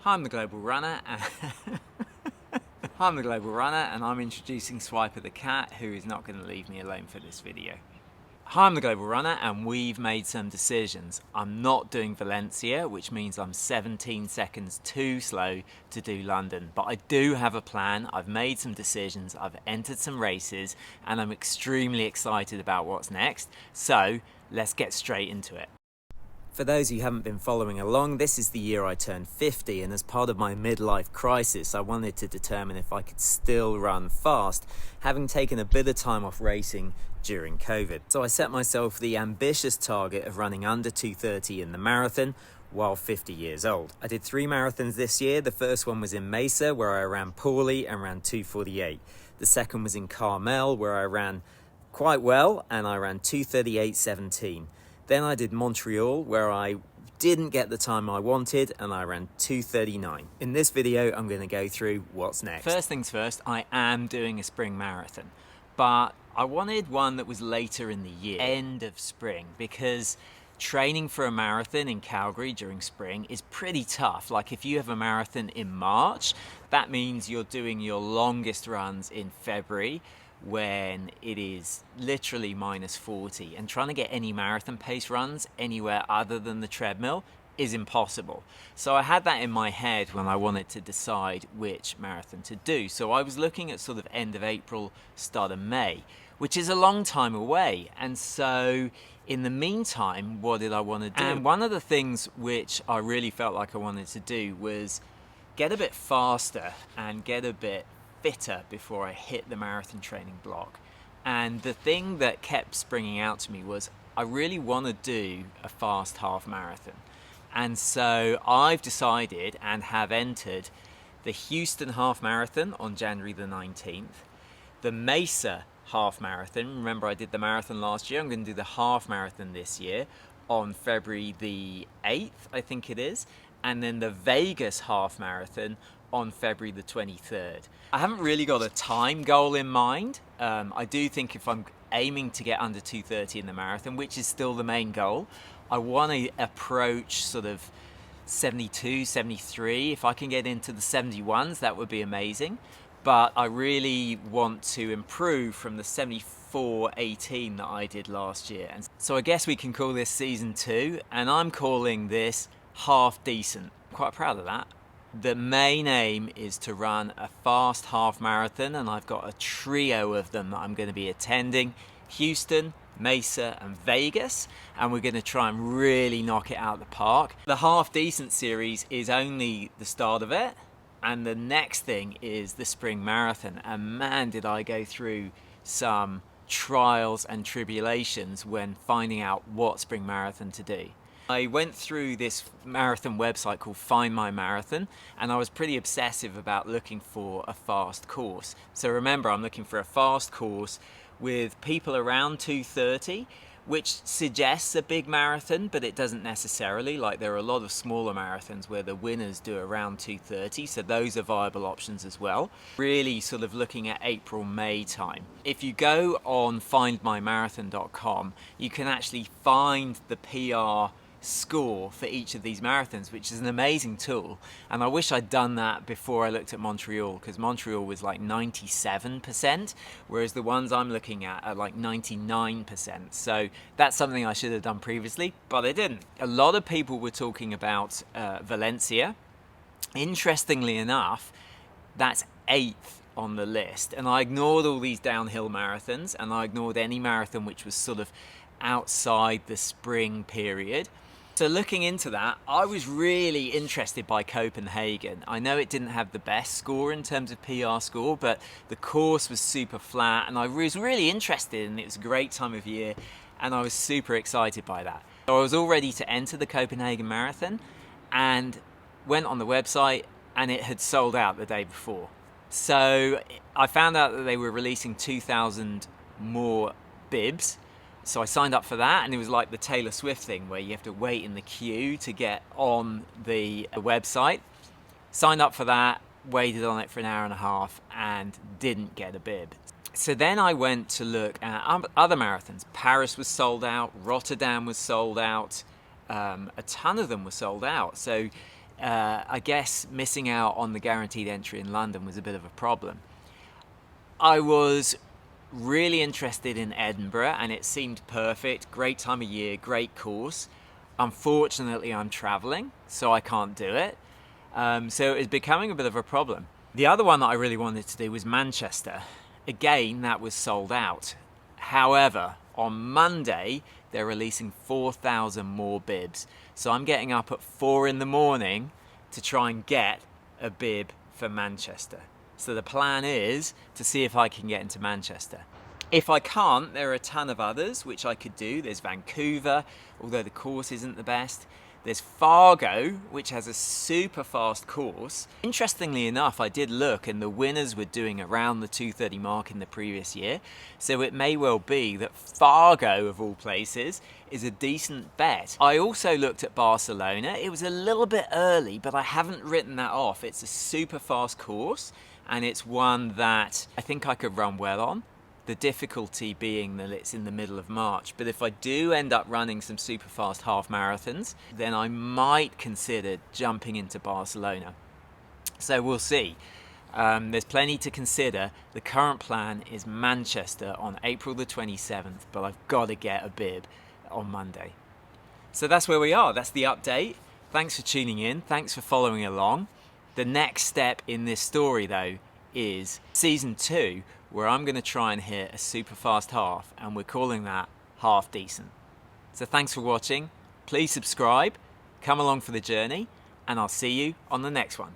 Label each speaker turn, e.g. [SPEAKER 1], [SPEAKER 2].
[SPEAKER 1] I'm the Global Runner and I'm the Global Runner and I'm introducing Swiper the cat, who is not going to leave me alone for this video. Hi, I'm the Global Runner and we've made some decisions. I'm not doing Valencia, which means I'm 17 seconds too slow to do London, but I do have a plan. I've made some decisions, I've entered some races, and I'm extremely excited about what's next. So let's get straight into it. For those who haven't been following along, this is the year I turned 50, and as part of my midlife crisis, I wanted to determine if I could still run fast, having taken a bit of time off racing during COVID. So I set myself the ambitious target of running under 2:30 in the marathon while 50 years old. I did 3 marathons this year. The first one was in Mesa, where I ran poorly and ran 2:48. The second was in Carmel, where I ran quite well and I ran 2:38.17. Then I did Montreal, where I didn't get the time I wanted and I ran 2:39. In this video, I'm going to go through what's next. First things first, I am doing a spring marathon, but I wanted one that was later in the year, end of spring, because training for a marathon in Calgary during spring is pretty tough. Like if you have a marathon in March, that means you're doing your longest runs in February, when it is literally -40, and trying to get any marathon pace runs anywhere other than the treadmill is impossible. So I had that in my head when I wanted to decide which marathon to do. So I was looking at sort of end of April, start of May, which is a long time away. And so in the meantime, what did I want to do? And one of the things which I really felt like I wanted to do was get a bit faster and get a bit fitter before I hit the marathon training block. And the thing that kept springing out to me was I really want to do a fast half marathon. And so I've decided and have entered the Houston half marathon on January the 19th, the Mesa half marathon. Remember, I did the marathon last year. I'm going to do the half marathon this year on February the 8th, I think it is, and then the Vegas half marathon on February the 23rd. I haven't really got a time goal in mind. I do think if I'm aiming to get under 2:30 in the marathon, which is still the main goal, I want to approach sort of 72, 73. If I can get into the 71s, that would be amazing. But I really want to improve from the 74.18 that I did last year. And so I guess we can call this season 2, and I'm calling this half decent. I'm quite proud of that. The main aim is to run a fast half marathon, and I've got a trio of them that I'm going to be attending: Houston, Mesa and Vegas, and we're going to try and really knock it out of the park. The half decent series is only the start of it, and the next thing is the spring marathon. And man, did I go through some trials and tribulations when finding out what spring marathon to do. I went through this marathon website called Find My Marathon, and I was pretty obsessive about looking for a fast course. So remember, I'm looking for a fast course with people around 2:30, which suggests a big marathon, but it doesn't necessarily. Like, there are a lot of smaller marathons where the winners do around 2:30, so those are viable options as well. Really sort of looking at April, May time. If you go on findmymarathon.com, you can actually find the PR score for each of these marathons, which is an amazing tool. And I wish I'd done that before I looked at Montreal, because Montreal was like 97%, whereas the ones I'm looking at are like 99%. So that's something I should have done previously, but I didn't. A lot of people were talking about Valencia. Interestingly enough, that's 8th on the list, and I ignored all these downhill marathons, and I ignored any marathon which was sort of outside the spring period. So looking into that, I was really interested by Copenhagen. I know it didn't have the best score in terms of PR score, but the course was super flat and I was really interested, and it was a great time of year and I was super excited by that. So I was all ready to enter the Copenhagen Marathon and went on the website, and it had sold out the day before. So I found out that they were releasing 2,000 more bibs. So I signed up for that, and it was like the Taylor Swift thing where you have to wait in the queue to get on the website. Signed up for that, waited on it for an hour and a half and didn't get a bib. So then I went to look at other marathons. Paris was sold out, Rotterdam was sold out, a ton of them were sold out. So I guess missing out on the guaranteed entry in London was a bit of a problem. I was really interested in Edinburgh and it seemed perfect. Great time of year, great course. Unfortunately, I'm traveling, so I can't do it. So it's becoming a bit of a problem. The other one that I really wanted to do was Manchester. Again, that was sold out. However, on Monday, they're releasing 4,000 more bibs. So I'm getting up at 4 in the morning to try and get a bib for Manchester. So the plan is to see if I can get into Manchester. If I can't, there are a ton of others which I could do. There's Vancouver, although the course isn't the best. There's Fargo, which has a super fast course. Interestingly enough, I did look and the winners were doing around the 2:30 mark in the previous year. So it may well be that Fargo, of all places, is a decent bet. I also looked at Barcelona. It was a little bit early, but I haven't written that off. It's a super fast course and it's one that I think I could run well on. The difficulty being that it's in the middle of March. But if I do end up running some super fast half marathons, then I might consider jumping into Barcelona. So we'll see. There's plenty to consider. The current plan is Manchester on April the 27th, but I've got to get a bib on Monday. So that's where we are. That's the update. Thanks for tuning in. Thanks for following along. The next step in this story, though, is season 2, where I'm going to try and hit a super fast half, and we're calling that Half Decent. So thanks for watching. Please subscribe, come along for the journey, and I'll see you on the next one.